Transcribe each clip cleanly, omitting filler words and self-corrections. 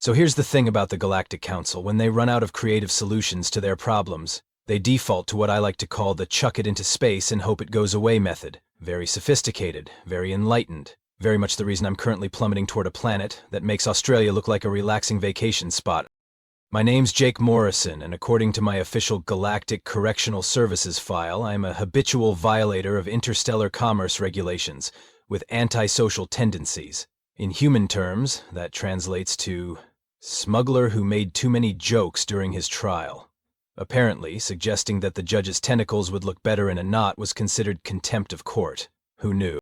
So here's the thing about the Galactic Council. When they run out of creative solutions to their problems, they default to what I like to call the chuck it into space and hope it goes away method. Very sophisticated, very enlightened. Very much the reason I'm currently plummeting toward a planet that makes Australia look like a relaxing vacation spot. My name's Jake Morrison, and according to my official Galactic Correctional Services file, I'm a habitual violator of interstellar commerce regulations with antisocial tendencies. In human terms, that translates to smuggler who made too many jokes during his trial. Apparently, suggesting that the judge's tentacles would look better in a knot was considered contempt of court. Who knew?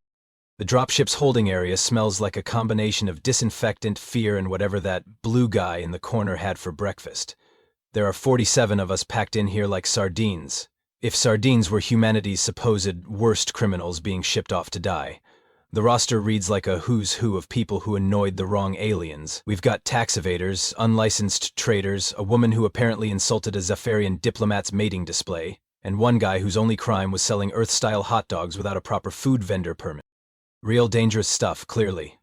The dropship's holding area smells like a combination of disinfectant, fear, and whatever that blue guy in the corner had for breakfast. There are 47 of us packed in here like sardines. If sardines were humanity's supposed worst criminals being shipped off to die. The roster reads like a who's who of people who annoyed the wrong aliens. We've got tax evaders, unlicensed traders, a woman who apparently insulted a Zephyrian diplomat's mating display, and one guy whose only crime was selling Earth-style hot dogs without a proper food vendor permit. Real dangerous stuff, clearly.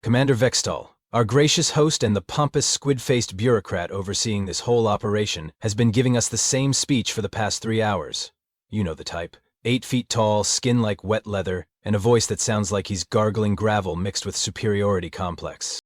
Commander Vextal, our gracious host and the pompous squid-faced bureaucrat overseeing this whole operation, has been giving us the same speech for the past 3 hours. You know the type. 8 feet tall, skin like wet leather, and a voice that sounds like he's gargling gravel mixed with superiority complex.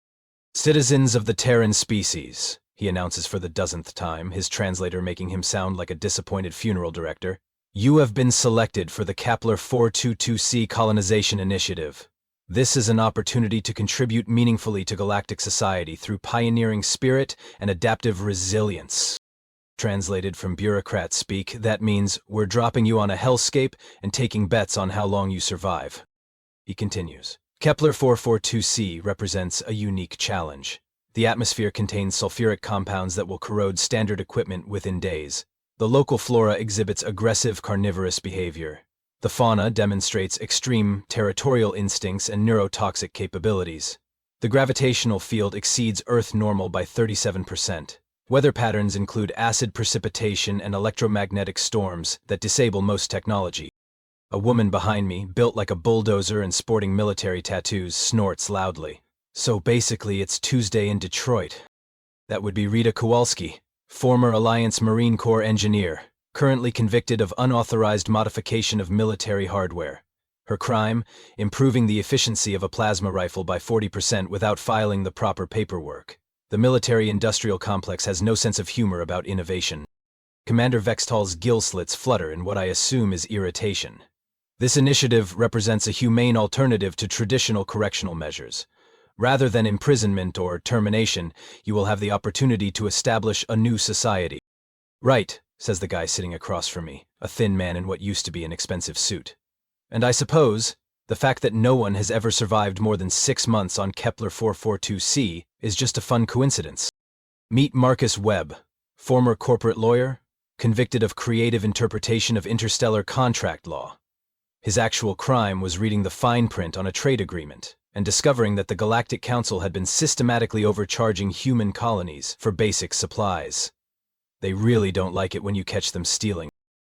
Citizens of the Terran species, he announces for the 10th time, his translator making him sound like a disappointed funeral director. You have been selected for the Kepler 422c colonization initiative. This is an opportunity to contribute meaningfully to galactic society through pioneering spirit and adaptive resilience. Translated from bureaucrat speak, that means we're dropping you on a hellscape and taking bets on how long you survive. He continues. Kepler 442c represents a unique challenge. The atmosphere contains sulfuric compounds that will corrode standard equipment within days. The local flora exhibits aggressive carnivorous behavior. The fauna demonstrates extreme territorial instincts and neurotoxic capabilities. The gravitational field exceeds Earth normal by 37%. Weather patterns include acid precipitation and electromagnetic storms that disable most technology. A woman behind me, built like a bulldozer and sporting military tattoos, snorts loudly. So basically it's Tuesday in Detroit. That would be Rita Kowalski, former Alliance Marine Corps engineer, currently convicted of unauthorized modification of military hardware. Her crime, improving the efficiency of a plasma rifle by 40% without filing the proper paperwork. The military-industrial complex has no sense of humor about innovation. Commander Vextal's gill slits flutter in what I assume is irritation. This initiative represents a humane alternative to traditional correctional measures. Rather than imprisonment or termination, you will have the opportunity to establish a new society. Right, says the guy sitting across from me, a thin man in what used to be an expensive suit. And I suppose the fact that no one has ever survived more than 6 months on Kepler 442c is just a fun coincidence. Meet Marcus Webb, former corporate lawyer, convicted of creative interpretation of interstellar contract law. His actual crime was reading the fine print on a trade agreement and discovering that the Galactic Council had been systematically overcharging human colonies for basic supplies. They really don't like it when you catch them stealing.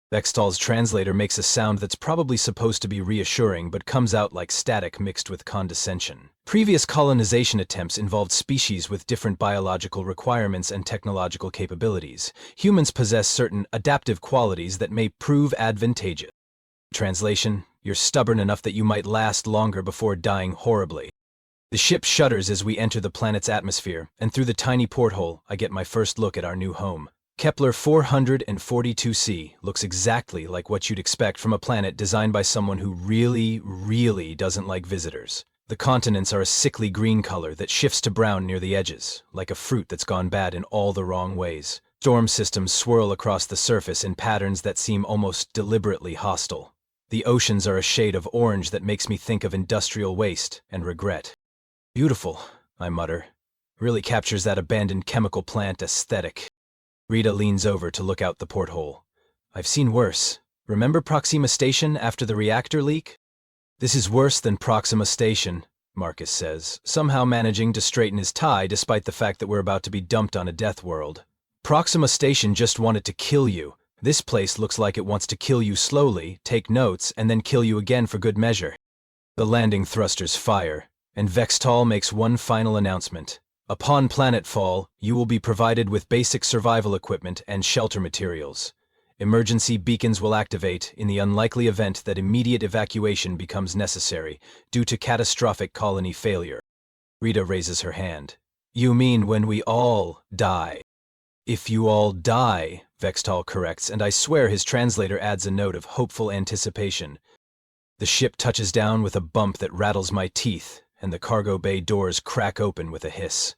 Vextal's translator makes a sound that's probably supposed to be reassuring but comes out like static mixed with condescension. Previous colonization attempts involved species with different biological requirements and technological capabilities. Humans possess certain adaptive qualities that may prove advantageous. Translation: you're stubborn enough that you might last longer before dying horribly. The ship shudders as we enter the planet's atmosphere, and through the tiny porthole, I get my first look at our new home. Kepler 442c looks exactly like what you'd expect from a planet designed by someone who really doesn't like visitors. The continents are a sickly green color that shifts to brown near the edges, like a fruit that's gone bad in all the wrong ways. Storm systems swirl across the surface in patterns that seem almost deliberately hostile. The oceans are a shade of orange that makes me think of industrial waste and regret. Beautiful, I mutter. Really captures that abandoned chemical plant aesthetic. Rita leans over to look out the porthole. I've seen worse. Remember Proxima Station after the reactor leak? This is worse than Proxima Station, Marcus says, somehow managing to straighten his tie despite the fact that we're about to be dumped on a death world. Proxima Station just wanted to kill you. This place looks like it wants to kill you slowly, take notes, and then kill you again for good measure. The landing thrusters fire, and Vextal makes one final announcement. Upon planetfall, you will be provided with basic survival equipment and shelter materials. Emergency beacons will activate in the unlikely event that immediate evacuation becomes necessary due to catastrophic colony failure. Rita raises her hand. You mean when we all die? If you all die, Vextal corrects, and I swear his translator adds a note of hopeful anticipation. The ship touches down with a bump that rattles my teeth, and the cargo bay doors crack open with a hiss.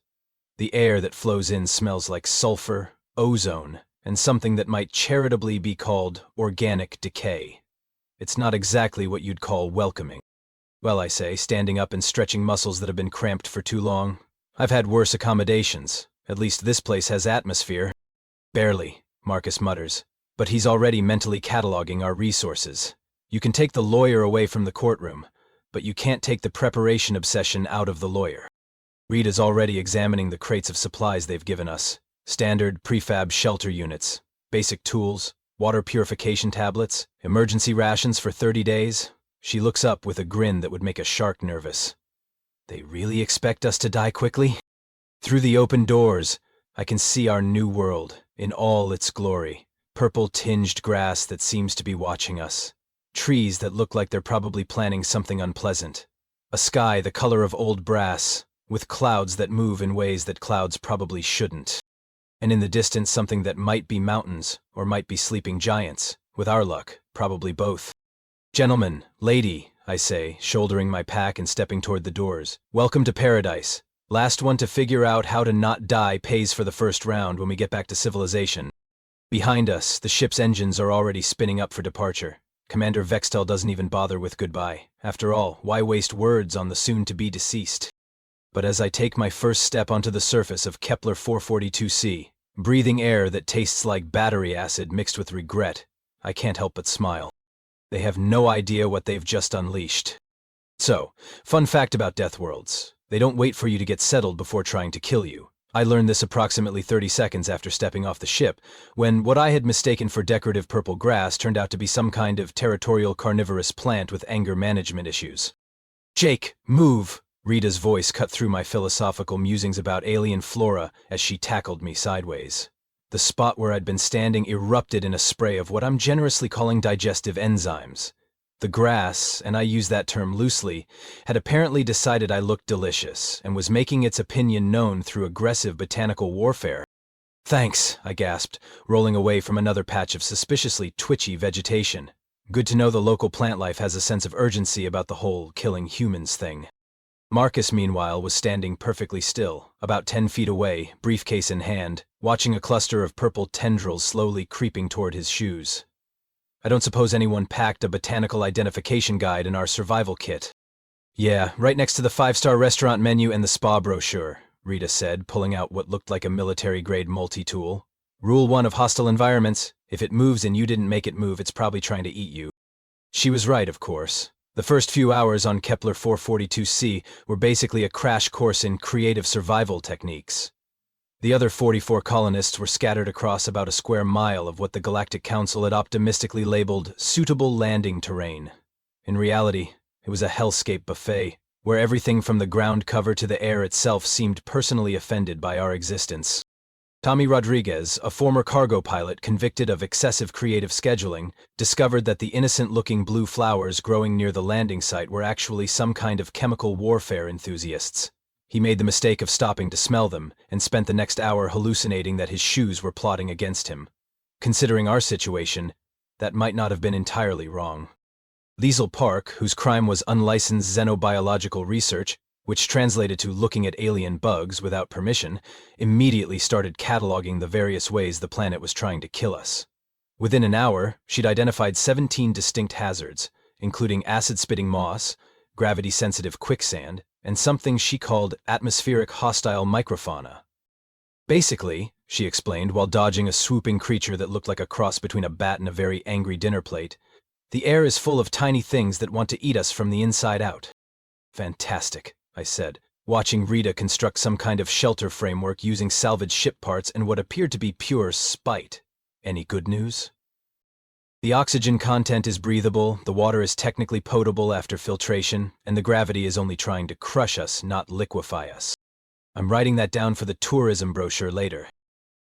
The air that flows in smells like sulfur, ozone, and something that might charitably be called organic decay. It's not exactly what you'd call welcoming. Well, I say, standing up and stretching muscles that have been cramped for too long. I've had worse accommodations. At least this place has atmosphere. Barely, Marcus mutters, but he's already mentally cataloging our resources. You can take the lawyer away from the courtroom, but you can't take the preparation obsession out of the lawyer. Rita's already examining the crates of supplies they've given us. Standard prefab shelter units, basic tools, water purification tablets, emergency rations for 30 days. She looks up with a grin that would make a shark nervous. They really expect us to die quickly? Through the open doors, I can see our new world in all its glory. Purple-tinged grass that seems to be watching us. Trees that look like they're probably planning something unpleasant. A sky the color of old brass, with clouds that move in ways that clouds probably shouldn't. And in the distance something that might be mountains or might be sleeping giants. With our luck, probably both. Gentlemen, lady, I say, shouldering my pack and stepping toward the doors. Welcome to paradise. Last one to figure out how to not die pays for the first round when we get back to civilization. Behind us, the ship's engines are already spinning up for departure. Commander Vextel doesn't even bother with goodbye. After all, why waste words on the soon-to-be deceased? But as I take my first step onto the surface of Kepler 442c, breathing air that tastes like battery acid mixed with regret, I can't help but smile. They have no idea what they've just unleashed. So, fun fact about death worlds. They don't wait for you to get settled before trying to kill you. I learned this approximately 30 seconds after stepping off the ship, when what I had mistaken for decorative purple grass turned out to be some kind of territorial carnivorous plant with anger management issues. Jake, move! Rita's voice cut through my philosophical musings about alien flora as she tackled me sideways. The spot where I'd been standing erupted in a spray of what I'm generously calling digestive enzymes. The grass, and I use that term loosely, had apparently decided I looked delicious and was making its opinion known through aggressive botanical warfare. Thanks, I gasped, rolling away from another patch of suspiciously twitchy vegetation. Good to know the local plant life has a sense of urgency about the whole killing humans thing. Marcus, meanwhile, was standing perfectly still, about 10 feet away, briefcase in hand, watching a cluster of purple tendrils slowly creeping toward his shoes. I don't suppose anyone packed a botanical identification guide in our survival kit. Yeah, right next to the 5-star restaurant menu and the spa brochure, Rita said, pulling out what looked like a military-grade multi-tool. Rule 1 of hostile environments, if it moves and you didn't make it move, it's probably trying to eat you. She was right, of course. The first few hours on Kepler 442c were basically a crash course in creative survival techniques. The other 44 colonists were scattered across about a square mile of what the Galactic Council had optimistically labeled suitable landing terrain. In reality, it was a hellscape buffet, where everything from the ground cover to the air itself seemed personally offended by our existence. Tommy Rodriguez, a former cargo pilot convicted of excessive creative scheduling, discovered that the innocent-looking blue flowers growing near the landing site were actually some kind of chemical warfare enthusiasts. He made the mistake of stopping to smell them, and spent the next hour hallucinating that his shoes were plotting against him. Considering our situation, that might not have been entirely wrong. Liesl Park, whose crime was unlicensed xenobiological research, which translated to looking at alien bugs without permission, immediately started cataloging the various ways the planet was trying to kill us. Within an hour, she'd identified 17 distinct hazards, including acid-spitting moss, gravity-sensitive quicksand, and something she called atmospheric hostile microfauna. Basically, she explained while dodging a swooping creature that looked like a cross between a bat and a very angry dinner plate, the air is full of tiny things that want to eat us from the inside out. Fantastic, I said, watching Rita construct some kind of shelter framework using salvaged ship parts and what appeared to be pure spite. Any good news? The oxygen content is breathable, the water is technically potable after filtration, and the gravity is only trying to crush us, not liquefy us. I'm writing that down for the tourism brochure later.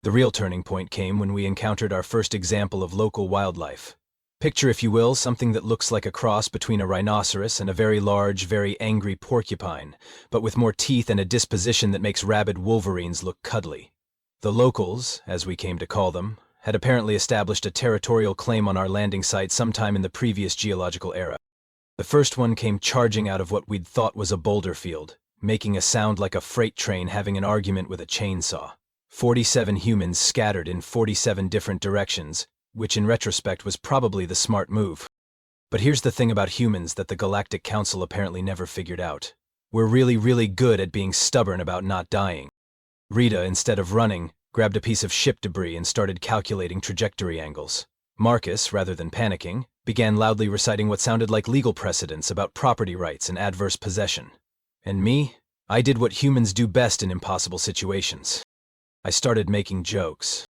The real turning point came when we encountered our first example of local wildlife. Picture, if you will, something that looks like a cross between a rhinoceros and a very large, very angry porcupine, but with more teeth and a disposition that makes rabid wolverines look cuddly. The locals, as we came to call them, had apparently established a territorial claim on our landing site sometime in the previous geological era. The first one came charging out of what we'd thought was a boulder field, making a sound like a freight train having an argument with a chainsaw. 47 humans scattered in 47 different directions, which in retrospect was probably the smart move. But here's the thing about humans that the Galactic Council apparently never figured out. We're really, really good at being stubborn about not dying. Rita, instead of running, grabbed a piece of ship debris and started calculating trajectory angles. Marcus, rather than panicking, began loudly reciting what sounded like legal precedents about property rights and adverse possession. And me? I did what humans do best in impossible situations. I started making jokes.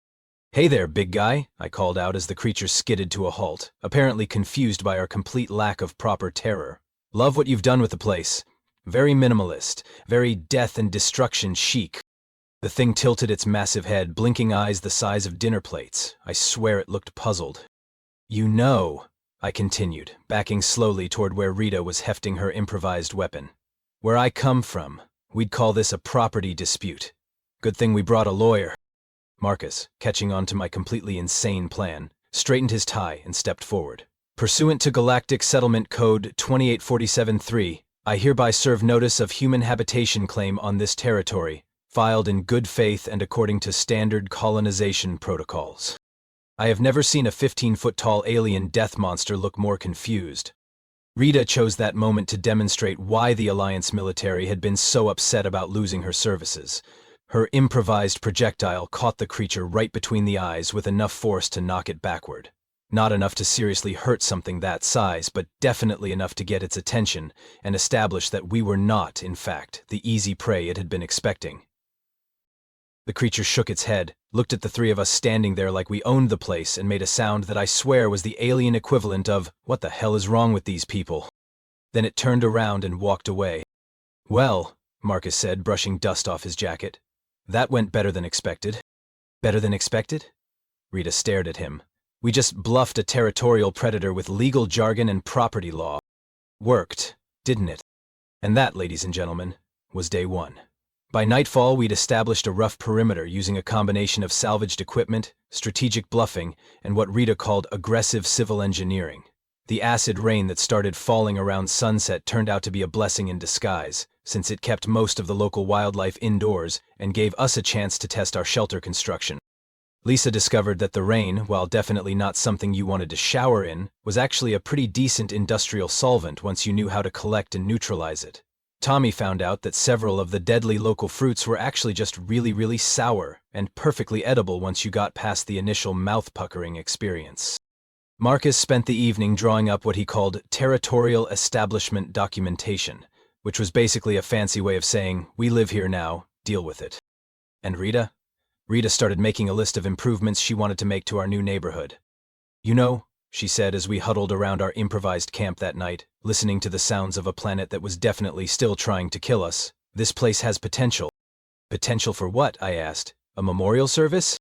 "Hey there, big guy," I called out as the creature skidded to a halt, apparently confused by our complete lack of proper terror. "Love what you've done with the place. Very minimalist, very death and destruction chic." The thing tilted its massive head, blinking eyes the size of dinner plates. I swear it looked puzzled. "You know," I continued, backing slowly toward where Rita was hefting her improvised weapon. "Where I come from, we'd call this a property dispute. Good thing we brought a lawyer." Marcus, catching on to my completely insane plan, straightened his tie and stepped forward. "Pursuant to Galactic Settlement Code 28473, I hereby serve notice of human habitation claim on this territory, filed in good faith and according to standard colonization protocols." I have never seen a 15-foot-tall alien death monster look more confused. Rita chose that moment to demonstrate why the Alliance military had been so upset about losing her services. Her improvised projectile caught the creature right between the eyes with enough force to knock it backward. Not enough to seriously hurt something that size, but definitely enough to get its attention and establish that we were not, in fact, the easy prey it had been expecting. The creature shook its head, looked at the three of us standing there like we owned the place, and made a sound that I swear was the alien equivalent of, "What the hell is wrong with these people?" Then it turned around and walked away. "Well," Marcus said, brushing dust off his jacket, "that went better than expected." "Better than expected?" Rita stared at him. "We just bluffed a territorial predator with legal jargon and property law. Worked, didn't it?" And that, ladies and gentlemen, was day one. By nightfall, we'd established a rough perimeter using a combination of salvaged equipment, strategic bluffing, and what Rita called aggressive civil engineering. The acid rain that started falling around sunset turned out to be a blessing in disguise, since it kept most of the local wildlife indoors and gave us a chance to test our shelter construction. Lisa discovered that the rain, while definitely not something you wanted to shower in, was actually a pretty decent industrial solvent once you knew how to collect and neutralize it. Tommy found out that several of the deadly local fruits were actually just really, really sour and perfectly edible once you got past the initial mouth-puckering experience. Marcus spent the evening drawing up what he called territorial establishment documentation, which was basically a fancy way of saying, "We live here now, deal with it." And Rita? Rita started making a list of improvements she wanted to make to our new neighborhood. "You know," she said as we huddled around our improvised camp that night, listening to the sounds of a planet that was definitely still trying to kill us, "this place has potential." "Potential for what?" I asked. "A memorial service?"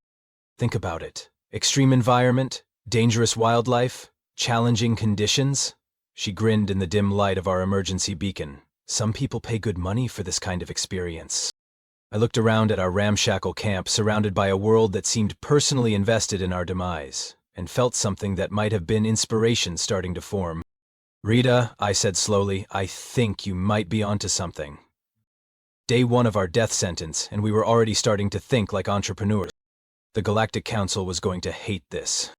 "Think about it. Extreme environment, dangerous wildlife, challenging conditions." She grinned in the dim light of our emergency beacon. "Some people pay good money for this kind of experience." I looked around at our ramshackle camp surrounded by a world that seemed personally invested in our demise, and felt something that might have been inspiration starting to form. "Rita," I said slowly, "I think you might be onto something." Day one of our death sentence, and we were already starting to think like entrepreneurs. The Galactic Council was going to hate this.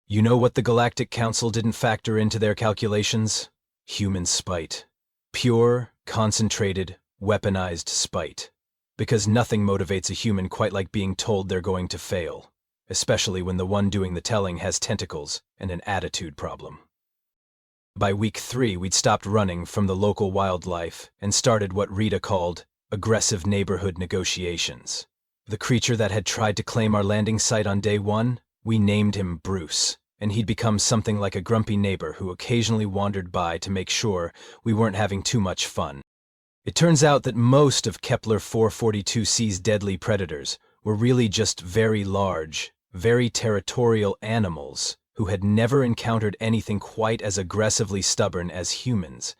You know what the Galactic Council didn't factor into their calculations? Human spite. Pure, concentrated, weaponized spite. Because nothing motivates a human quite like being told they're going to fail, especially when the one doing the telling has tentacles and an attitude problem. By week 3, we'd stopped running from the local wildlife and started what Rita called aggressive neighborhood negotiations. The creature that had tried to claim our landing site on day 1, we named him Bruce, and he'd become something like a grumpy neighbor who occasionally wandered by to make sure we weren't having too much fun. It turns out that most of Kepler 442c's deadly predators were really just very large, very territorial animals who had never encountered anything quite as aggressively stubborn as humans.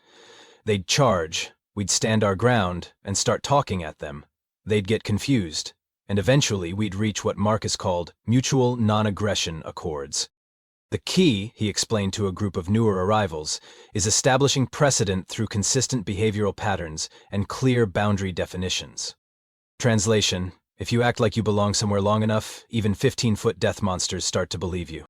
They'd charge, we'd stand our ground and start talking at them. They'd get confused, and eventually we'd reach what Marcus called mutual non-aggression accords. The key, he explained to a group of newer arrivals, is establishing precedent through consistent behavioral patterns and clear boundary definitions. Translation: if you act like you belong somewhere long enough, even 15-foot death monsters start to believe you.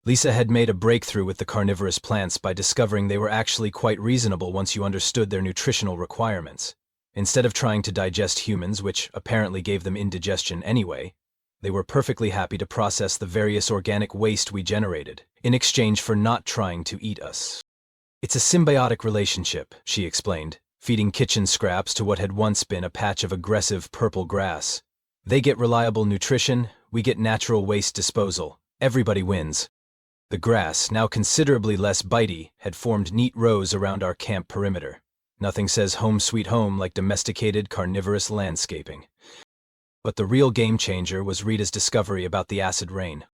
Lisa had made a breakthrough with the carnivorous plants by discovering they were actually quite reasonable once you understood their nutritional requirements. Instead of trying to digest humans, which apparently gave them indigestion anyway, they were perfectly happy to process the various organic waste we generated, in exchange for not trying to eat us. It's a symbiotic relationship, she explained, feeding kitchen scraps to what had once been a patch of aggressive purple grass. They get reliable nutrition, we get natural waste disposal. Everybody wins. The grass, now considerably less bitey, had formed neat rows around our camp perimeter. Nothing says home sweet home like domesticated carnivorous landscaping. But the real game-changer was Rita's discovery about the acid rain.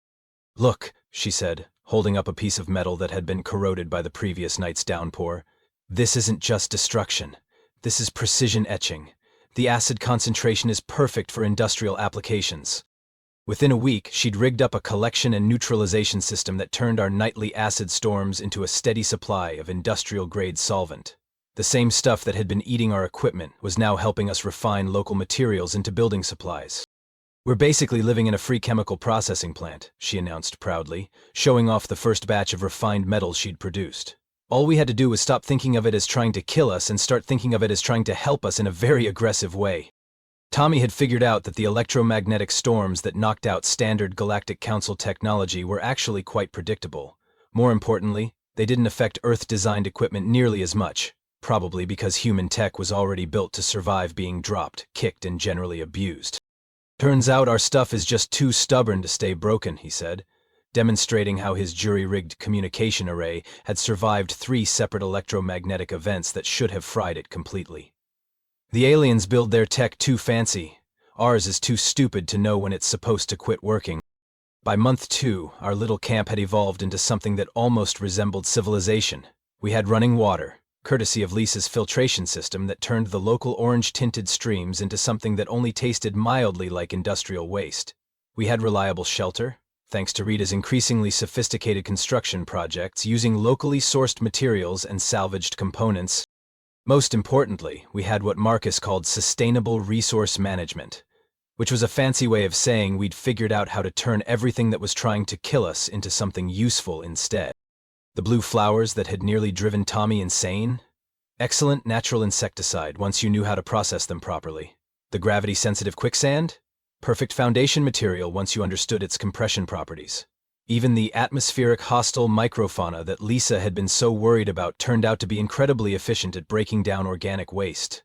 "Look," she said, holding up a piece of metal that had been corroded by the previous night's downpour. "This isn't just destruction. This is precision etching. The acid concentration is perfect for industrial applications." Within a week, she'd rigged up a collection and neutralization system that turned our nightly acid storms into a steady supply of industrial-grade solvent. The same stuff that had been eating our equipment was now helping us refine local materials into building supplies. "We're basically living in a free chemical processing plant," she announced proudly, showing off the first batch of refined metals she'd produced. "All we had to do was stop thinking of it as trying to kill us and start thinking of it as trying to help us in a very aggressive way." Tommy had figured out that the electromagnetic storms that knocked out standard Galactic Council technology were actually quite predictable. More importantly, they didn't affect Earth-designed equipment nearly as much, probably because human tech was already built to survive being dropped, kicked, and generally abused. "Turns out our stuff is just too stubborn to stay broken," he said, demonstrating how his jury-rigged communication array had survived 3 separate electromagnetic events that should have fried it completely. "The aliens build their tech too fancy. Ours is too stupid to know when it's supposed to quit working." By month 2, our little camp had evolved into something that almost resembled civilization. We had running water, courtesy of Lisa's filtration system that turned the local orange-tinted streams into something that only tasted mildly like industrial waste. We had reliable shelter, thanks to Rita's increasingly sophisticated construction projects using locally sourced materials and salvaged components. Most importantly, we had what Marcus called sustainable resource management, which was a fancy way of saying we'd figured out how to turn everything that was trying to kill us into something useful instead. The blue flowers that had nearly driven Tommy insane? Excellent natural insecticide once you knew how to process them properly. The gravity-sensitive quicksand? Perfect foundation material once you understood its compression properties. Even the atmospheric hostile microfauna that Lisa had been so worried about turned out to be incredibly efficient at breaking down organic waste.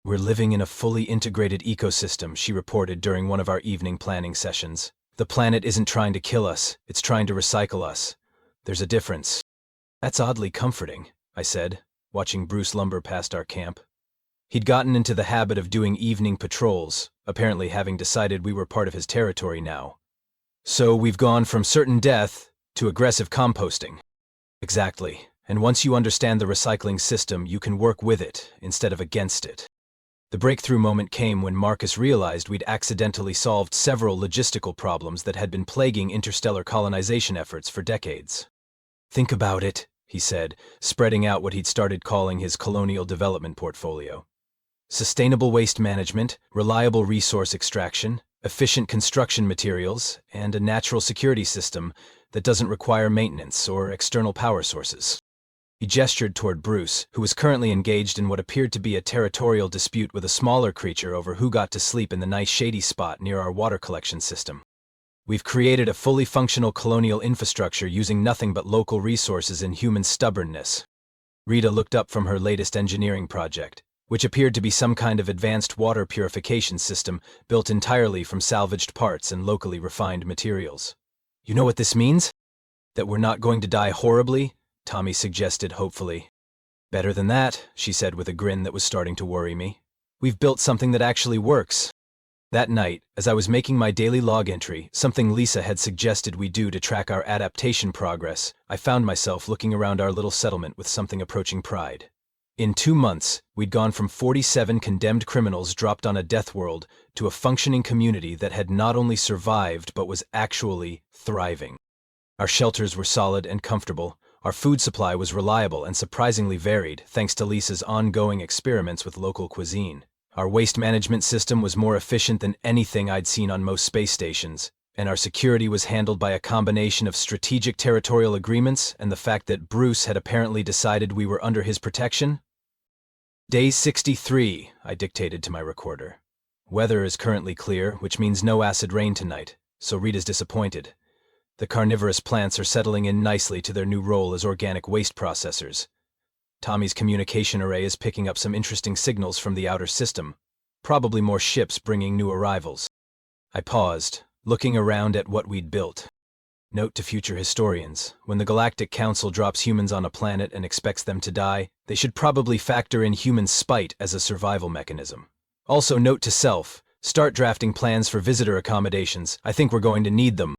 "We're living in a fully integrated ecosystem," she reported during one of our evening planning sessions. "The planet isn't trying to kill us, it's trying to recycle us. There's a difference." "That's oddly comforting," I said, watching Bruce lumber past our camp. He'd gotten into the habit of doing evening patrols, apparently having decided we were part of his territory now. "So we've gone from certain death to aggressive composting." "Exactly, and once you understand the recycling system, you can work with it instead of against it." The breakthrough moment came when Marcus realized we'd accidentally solved several logistical problems that had been plaguing interstellar colonization efforts for decades. "Think about it," he said, spreading out what he'd started calling his colonial development portfolio. "Sustainable waste management, reliable resource extraction, efficient construction materials, and a natural security system that doesn't require maintenance or external power sources." He gestured toward Bruce, who was currently engaged in what appeared to be a territorial dispute with a smaller creature over who got to sleep in the nice shady spot near our water collection system. "We've created a fully functional colonial infrastructure using nothing but local resources and human stubbornness." Rita looked up from her latest engineering project, which appeared to be some kind of advanced water purification system built entirely from salvaged parts and locally refined materials. "You know what this means? That we're not going to die horribly?" Tommy suggested hopefully. Better than that, she said with a grin that was starting to worry me. We've built something that actually works. That night, as I was making my daily log entry, something Lisa had suggested we do to track our adaptation progress, I found myself looking around our little settlement with something approaching pride. In 2 months, we'd gone from 47 condemned criminals dropped on a death world to a functioning community that had not only survived but was actually thriving. Our shelters were solid and comfortable. Our food supply was reliable and surprisingly varied, thanks to Lisa's ongoing experiments with local cuisine. Our waste management system was more efficient than anything I'd seen on most space stations, and our security was handled by a combination of strategic territorial agreements and the fact that Bruce had apparently decided we were under his protection. Day 63, I dictated to my recorder. Weather is currently clear, which means no acid rain tonight, so Rita's disappointed. The carnivorous plants are settling in nicely to their new role as organic waste processors. Tommy's communication array is picking up some interesting signals from the outer system, probably more ships bringing new arrivals. I paused, looking around at what we'd built. Note to future historians, when the Galactic Council drops humans on a planet and expects them to die, they should probably factor in human spite as a survival mechanism. Also note to self, start drafting plans for visitor accommodations. I think we're going to need them.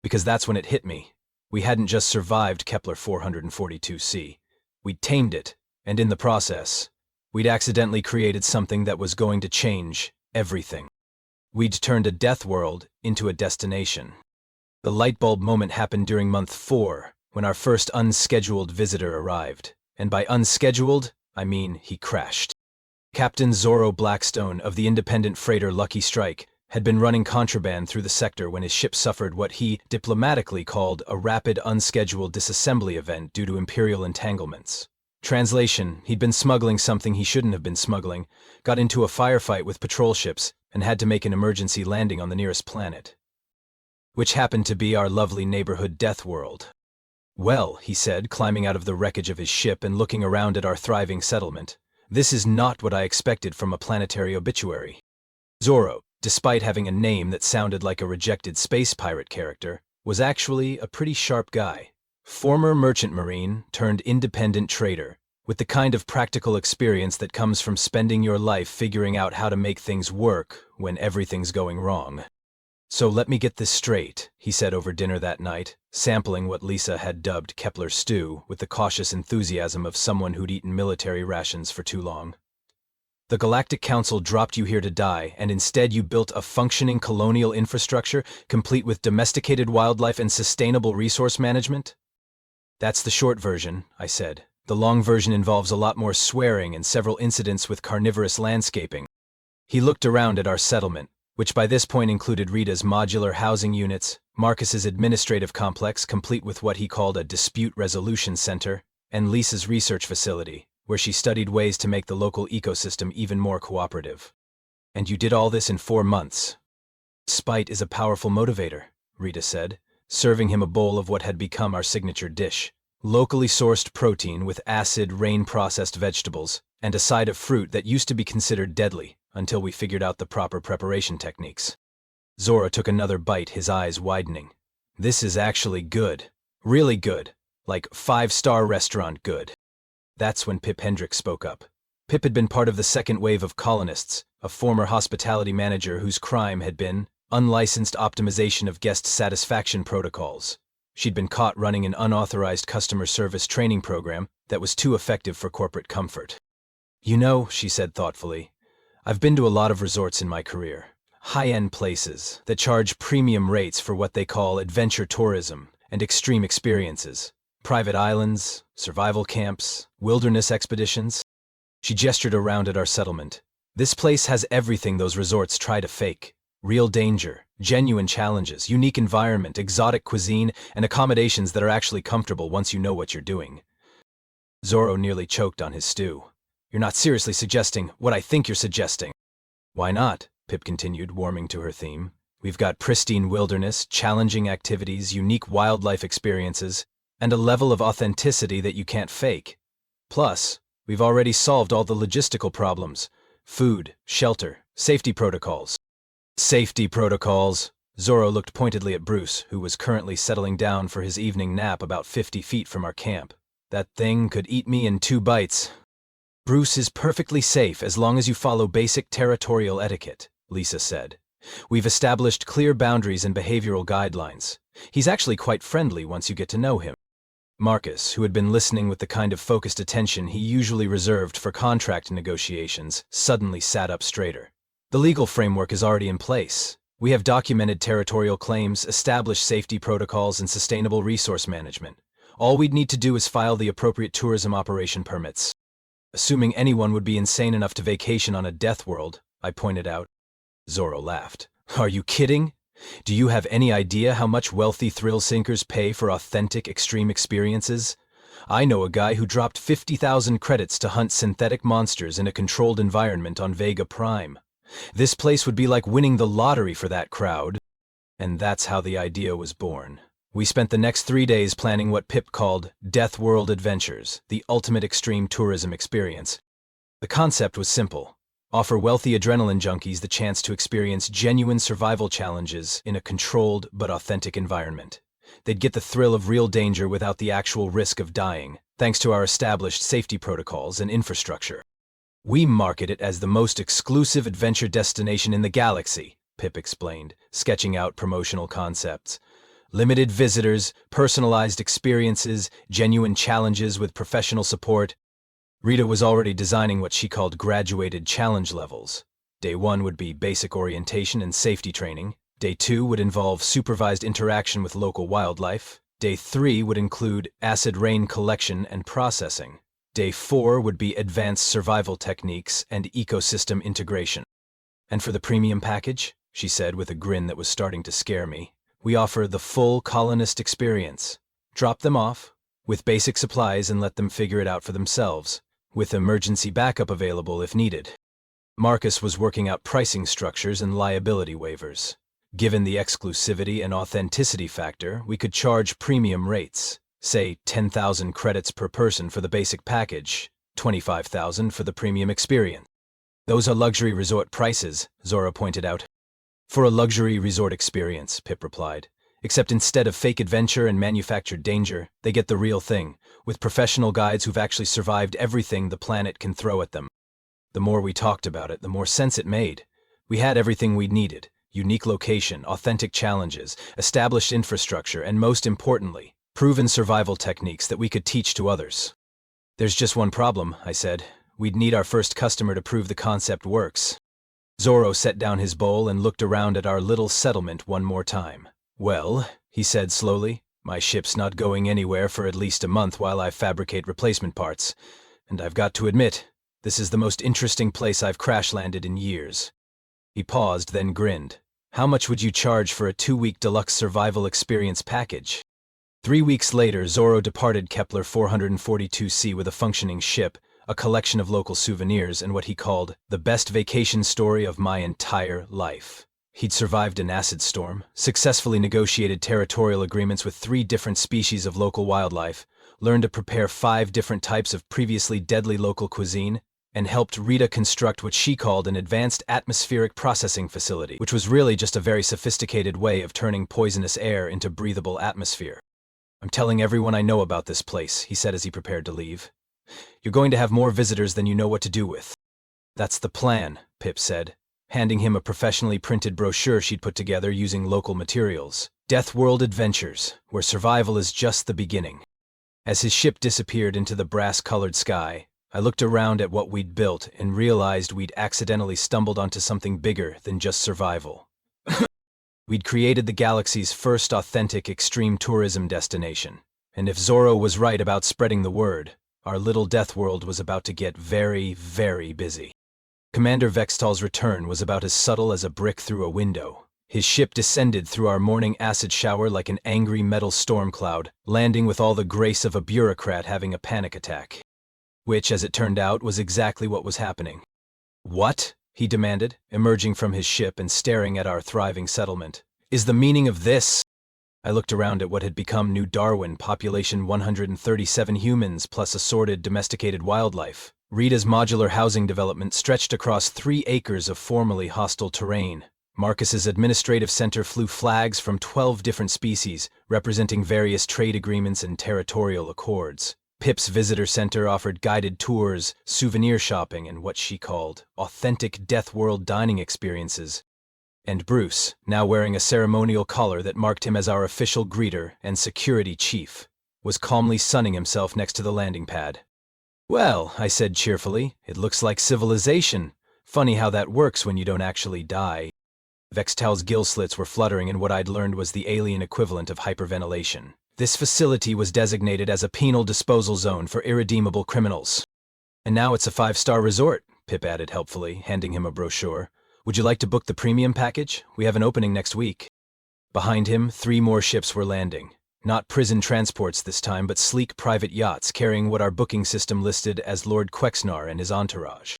Because that's when it hit me. We hadn't just survived Kepler 442c. We'd tamed it, and in the process, we'd accidentally created something that was going to change everything. We'd turned a death world into a destination. The lightbulb moment happened during month 4, when our first unscheduled visitor arrived. And by unscheduled, I mean he crashed. Captain Zorro Blackstone of the independent freighter Lucky Strike had been running contraband through the sector when his ship suffered what he diplomatically called a rapid unscheduled disassembly event due to Imperial entanglements. Translation, he'd been smuggling something he shouldn't have been smuggling, got into a firefight with patrol ships, and had to make an emergency landing on the nearest planet. Which happened to be our lovely neighborhood death world. Well, he said, climbing out of the wreckage of his ship and looking around at our thriving settlement, this is not what I expected from a planetary obituary. Zorro, despite having a name that sounded like a rejected space pirate character, was actually a pretty sharp guy. Former merchant marine turned independent trader, with the kind of practical experience that comes from spending your life figuring out how to make things work when everything's going wrong. So let me get this straight, he said over dinner that night, sampling what Lisa had dubbed Kepler stew with the cautious enthusiasm of someone who'd eaten military rations for too long. The Galactic Council dropped you here to die, and instead you built a functioning colonial infrastructure, complete with domesticated wildlife and sustainable resource management? That's the short version, I said. The long version involves a lot more swearing and several incidents with carnivorous landscaping. He looked around at our settlement, which by this point included Rita's modular housing units, Marcus's administrative complex complete with what he called a dispute resolution center, and Lisa's research facility, where she studied ways to make the local ecosystem even more cooperative. And you did all this in 4 months. Spite is a powerful motivator, Rita said, serving him a bowl of what had become our signature dish. Locally sourced protein with acid, rain-processed vegetables, and a side of fruit that used to be considered deadly, until we figured out the proper preparation techniques. Zorro took another bite, his eyes widening. This is actually good. Really good. Like 5-star restaurant good. That's when Pip Hendricks spoke up. Pip had been part of the second wave of colonists, a former hospitality manager whose crime had been unlicensed optimization of guest satisfaction protocols. She'd been caught running an unauthorized customer service training program that was too effective for corporate comfort. You know, she said thoughtfully, I've been to a lot of resorts in my career. High-end places that charge premium rates for what they call adventure tourism and extreme experiences. Private islands, survival camps, wilderness expeditions. She gestured around at our settlement. This place has everything those resorts try to fake. Real danger, genuine challenges, unique environment, exotic cuisine, and accommodations that are actually comfortable once you know what you're doing. Zorro nearly choked on his stew. You're not seriously suggesting what I think you're suggesting. Why not? Pip continued, warming to her theme. We've got pristine wilderness, challenging activities, unique wildlife experiences, and a level of authenticity that you can't fake. Plus, we've already solved all the logistical problems. Food, shelter, safety protocols. Safety protocols. Zorro looked pointedly at Bruce, who was currently settling down for his evening nap about 50 feet from our camp. That thing could eat me in 2 bites. Bruce is perfectly safe as long as you follow basic territorial etiquette, Lisa said. We've established clear boundaries and behavioral guidelines. He's actually quite friendly once you get to know him. Marcus, who had been listening with the kind of focused attention he usually reserved for contract negotiations, suddenly sat up straighter. The legal framework is already in place. We have documented territorial claims, established safety protocols, and sustainable resource management. All we'd need to do is file the appropriate tourism operation permits. Assuming anyone would be insane enough to vacation on a death world, I pointed out. Zorro laughed. Are you kidding? Do you have any idea how much wealthy thrill-seekers pay for authentic extreme experiences? I know a guy who dropped 50,000 credits to hunt synthetic monsters in a controlled environment on Vega Prime. This place would be like winning the lottery for that crowd. And that's how the idea was born. We spent the next 3 days planning what Pip called Death World Adventures, the ultimate extreme tourism experience. The concept was simple. Offer wealthy adrenaline junkies the chance to experience genuine survival challenges in a controlled but authentic environment. They'd get the thrill of real danger without the actual risk of dying, thanks to our established safety protocols and infrastructure. We market it as the most exclusive adventure destination in the galaxy, Pip explained, sketching out promotional concepts. Limited visitors, personalized experiences, genuine challenges with professional support. Rita was already designing what she called graduated challenge levels. Day 1 would be basic orientation and safety training. Day 2 would involve supervised interaction with local wildlife. Day 3 would include acid rain collection and processing. Day 4 would be advanced survival techniques and ecosystem integration. And for the premium package, she said with a grin that was starting to scare me, we offer the full colonist experience. Drop them off with basic supplies and let them figure it out for themselves, with emergency backup available if needed. Marcus was working out pricing structures and liability waivers. Given the exclusivity and authenticity factor, we could charge premium rates, say 10,000 credits per person for the basic package, 25,000 for the premium experience. Those are luxury resort prices, Zora pointed out. For a luxury resort experience, Pip replied. Except instead of fake adventure and manufactured danger, they get the real thing, with professional guides who've actually survived everything the planet can throw at them. The more we talked about it, the more sense it made. We had everything we needed: unique location, authentic challenges, established infrastructure, and most importantly, proven survival techniques that we could teach to others. There's just one problem, I said. We'd need our first customer to prove the concept works. Zorro set down his bowl and looked around at our little settlement one more time. Well, he said slowly, my ship's not going anywhere for at least a month while I fabricate replacement parts. And I've got to admit, this is the most interesting place I've crash-landed in years. He paused, then grinned. How much would you charge for a 2-week deluxe survival experience package? 3 weeks later, Zorro departed Kepler 442c with a functioning ship, a collection of local souvenirs, and what he called the best vacation story of my entire life. He'd survived an acid storm, successfully negotiated territorial agreements with 3 different species of local wildlife, learned to prepare 5 different types of previously deadly local cuisine, and helped Rita construct what she called an advanced atmospheric processing facility, which was really just a very sophisticated way of turning poisonous air into breathable atmosphere. I'm telling everyone I know about this place, he said as he prepared to leave. You're going to have more visitors than you know what to do with. That's the plan, Pip said, handing him a professionally printed brochure she'd put together using local materials. Death World Adventures, where survival is just the beginning. As his ship disappeared into the brass-colored sky, I looked around at what we'd built and realized we'd accidentally stumbled onto something bigger than just survival. We'd created the galaxy's first authentic extreme tourism destination, and if Zorro was right about spreading the word, our little death world was about to get very, very busy. Commander Vextal's return was about as subtle as a brick through a window. His ship descended through our morning acid shower like an angry metal storm cloud, landing with all the grace of a bureaucrat having a panic attack. Which, as it turned out, was exactly what was happening. What? He demanded, emerging from his ship and staring at our thriving settlement. Is the meaning of this? I looked around at what had become New Darwin, population 137 humans plus assorted domesticated wildlife. Rita's modular housing development stretched across 3 acres of formerly hostile terrain. Marcus's administrative center flew flags from 12 different species, representing various trade agreements and territorial accords. Pip's visitor center offered guided tours, souvenir shopping, and what she called authentic Death World dining experiences. And Bruce, now wearing a ceremonial collar that marked him as our official greeter and security chief, was calmly sunning himself next to the landing pad. "Well," I said cheerfully, "it looks like civilization. Funny how that works when you don't actually die." Vextal's gill slits were fluttering, and what I'd learned was the alien equivalent of hyperventilation. This facility was designated as a penal disposal zone for irredeemable criminals. "And now it's a 5-star resort," Pip added helpfully, handing him a brochure. "Would you like to book the premium package? We have an opening next week." Behind him, 3 more ships were landing. Not prison transports this time, but sleek private yachts carrying what our booking system listed as Lord Quexnar and his entourage.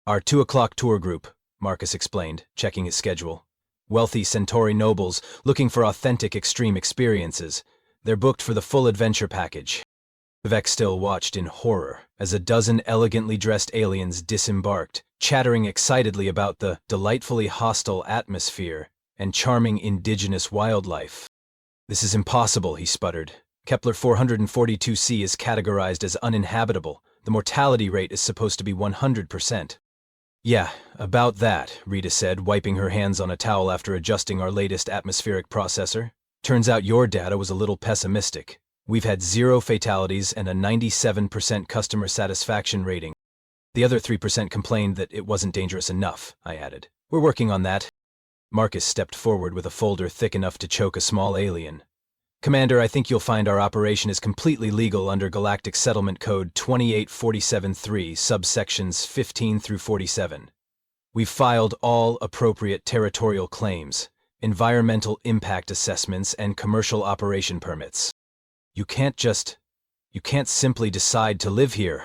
"Our 2 o'clock tour group," Marcus explained, checking his schedule. "Wealthy Centauri nobles looking for authentic extreme experiences. They're booked for the full adventure package." Vex still watched in horror as a dozen elegantly dressed aliens disembarked, chattering excitedly about the delightfully hostile atmosphere and charming indigenous wildlife. "This is impossible," he sputtered. "Kepler 442c is categorized as uninhabitable. The mortality rate is supposed to be 100%. "Yeah, about that," Rita said, wiping her hands on a towel after adjusting our latest atmospheric processor. "Turns out your data was a little pessimistic. We've had 0 fatalities and a 97% customer satisfaction rating. The other 3% complained that it wasn't dangerous enough," I added. "We're working on that." Marcus stepped forward with a folder thick enough to choke a small alien. "Commander, I think you'll find our operation is completely legal under Galactic Settlement Code 28473, subsections 15 through 47. We've filed all appropriate territorial claims, environmental impact assessments, and commercial operation permits. You can't simply decide to live here."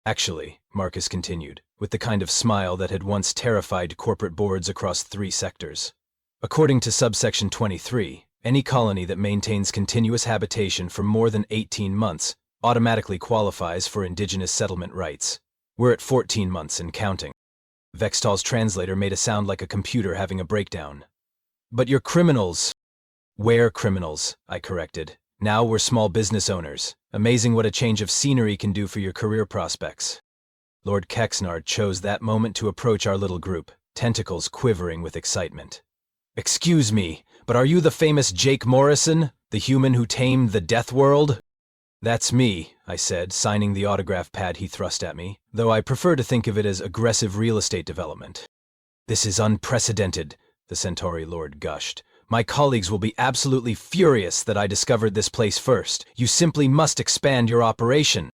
"Actually," Marcus continued, with the kind of smile that had once terrified corporate boards across 3 sectors. "According to subsection 23, any colony that maintains continuous habitation for more than 18 months automatically qualifies for indigenous settlement rights. We're at 14 months and counting." Vextal's translator made a sound like a computer having a breakdown. "But you're criminals." "We're criminals," I corrected. "Now we're small business owners. Amazing what a change of scenery can do for your career prospects." Lord Quexnar chose that moment to approach our little group, tentacles quivering with excitement. "Excuse me, but are you the famous Jake Morrison, the human who tamed the Death World?" "That's me," I said, signing the autograph pad he thrust at me, though I prefer to think of it as aggressive real estate development. "This is unprecedented," the Centauri Lord gushed. "My colleagues will be absolutely furious that I discovered this place first. You simply must expand your operation."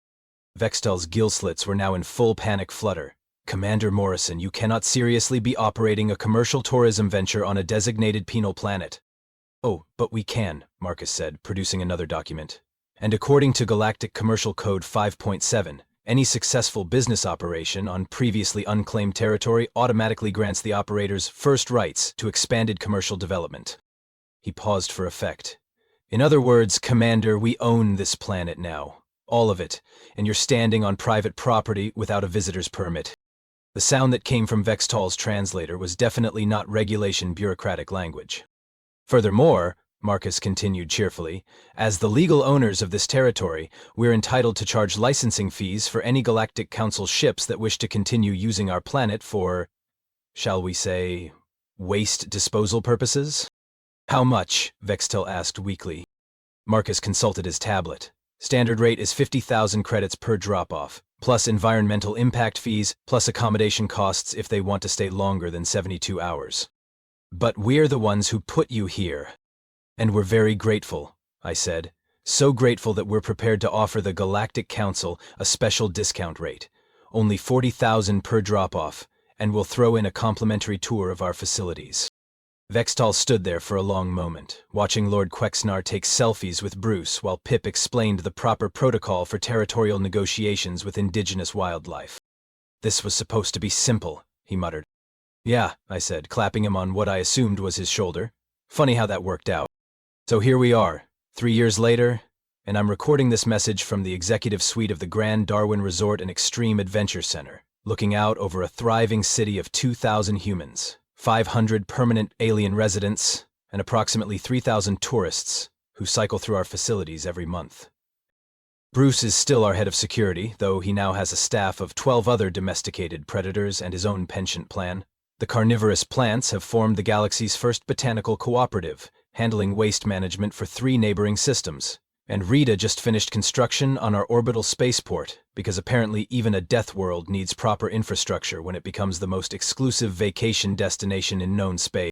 Vextal's gill slits were now in full panic flutter. "Commander Morrison, you cannot seriously be operating a commercial tourism venture on a designated penal planet." "Oh, but we can," Marcus said, producing another document. "And according to Galactic Commercial Code 5.7, any successful business operation on previously unclaimed territory automatically grants the operators first rights to expanded commercial development." He paused for effect. "In other words, Commander, we own this planet now. All of it, and you're standing on private property without a visitor's permit." The sound that came from Vextal's translator was definitely not regulation bureaucratic language. "Furthermore," Marcus continued cheerfully, "as the legal owners of this territory, we're entitled to charge licensing fees for any Galactic Council ships that wish to continue using our planet for, shall we say, waste disposal purposes." "How much?" Vextal asked weakly. Marcus consulted his tablet. "Standard rate is 50,000 credits per drop-off, plus environmental impact fees, plus accommodation costs if they want to stay longer than 72 hours. But we're the ones who put you here." "And we're very grateful," I said. "So grateful that we're prepared to offer the Galactic Council a special discount rate. Only 40,000 per drop-off, and we'll throw in a complimentary tour of our facilities." Vextal stood there for a long moment, watching Lord Quexnar take selfies with Bruce while Pip explained the proper protocol for territorial negotiations with indigenous wildlife. "This was supposed to be simple," he muttered. "Yeah," I said, clapping him on what I assumed was his shoulder. "Funny how that worked out. So here we are, 3 years later, and I'm recording this message from the executive suite of the Grand Darwin Resort and Extreme Adventure Center, looking out over a thriving city of 2,000 humans, 500 permanent alien residents, and approximately 3,000 tourists who cycle through our facilities every month." Bruce is still our head of security, though he now has a staff of 12 other domesticated predators and his own penchant plan. The carnivorous plants have formed the galaxy's first botanical cooperative, handling waste management for 3 neighboring systems. And Rita just finished construction on our orbital spaceport, because apparently even a death world needs proper infrastructure when it becomes the most exclusive vacation destination in known space.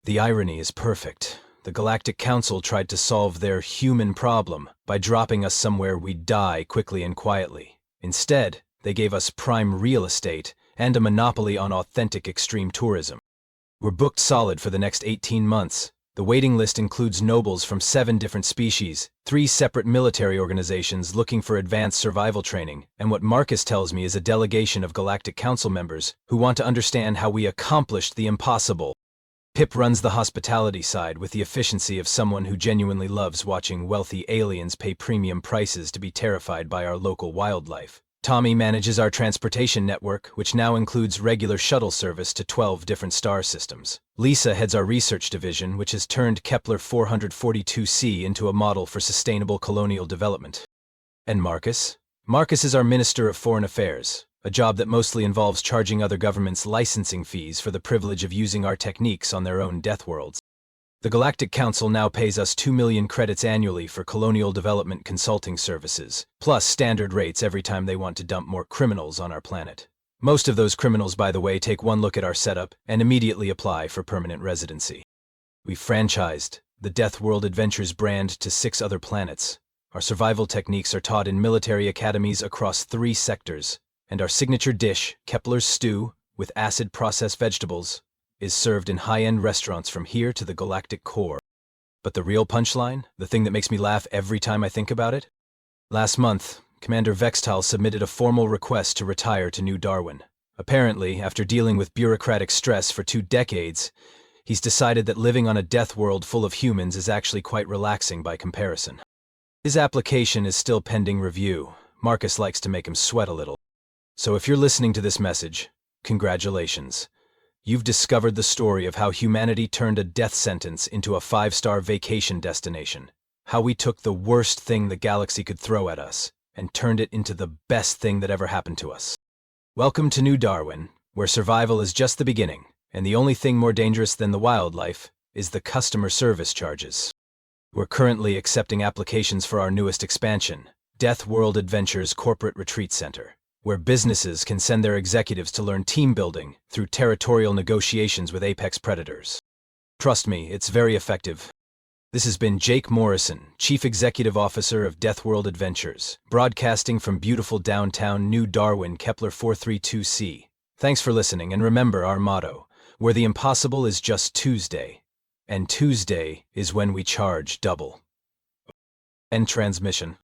The irony is perfect. The Galactic Council tried to solve their human problem by dropping us somewhere we'd die quickly and quietly. Instead, they gave us prime real estate and a monopoly on authentic extreme tourism. We're booked solid for the next 18 months. The waiting list includes nobles from 7 different species, 3 separate military organizations looking for advanced survival training, and what Marcus tells me is a delegation of Galactic Council members who want to understand how we accomplished the impossible. Pip runs the hospitality side with the efficiency of someone who genuinely loves watching wealthy aliens pay premium prices to be terrified by our local wildlife. Tommy manages our transportation network, which now includes regular shuttle service to 12 different star systems. Lisa heads our research division, which has turned Kepler 442c into a model for sustainable colonial development. And Marcus? Marcus is our Minister of Foreign Affairs, a job that mostly involves charging other governments licensing fees for the privilege of using our techniques on their own death worlds. The Galactic Council now pays us 2 million credits annually for colonial development consulting services, plus standard rates every time they want to dump more criminals on our planet. Most of those criminals, by the way, take one look at our setup and immediately apply for permanent residency. We've franchised the Death World Adventures brand to 6 other planets. Our survival techniques are taught in military academies across 3 sectors, and our signature dish, Kepler's stew, with acid-processed vegetables, is served in high-end restaurants from here to the galactic core. But the real punchline, the thing that makes me laugh every time I think about it? Last month, Commander Vextal submitted a formal request to retire to New Darwin. Apparently, after dealing with bureaucratic stress for 2 decades, he's decided that living on a death world full of humans is actually quite relaxing by comparison. His application is still pending review. Marcus likes to make him sweat a little. So if you're listening to this message, congratulations. You've discovered the story of how humanity turned a death sentence into a 5-star vacation destination. How we took the worst thing the galaxy could throw at us and turned it into the best thing that ever happened to us. Welcome to New Darwin, where survival is just the beginning, and the only thing more dangerous than the wildlife is the customer service charges. We're currently accepting applications for our newest expansion, Death World Adventures Corporate Retreat Center, where businesses can send their executives to learn team building through territorial negotiations with apex predators. Trust me, it's very effective. This has been Jake Morrison, Chief Executive Officer of Death World Adventures, broadcasting from beautiful downtown New Darwin, Kepler 432c. Thanks for listening, and remember our motto, where the impossible is just Tuesday, and Tuesday is when we charge double. End transmission.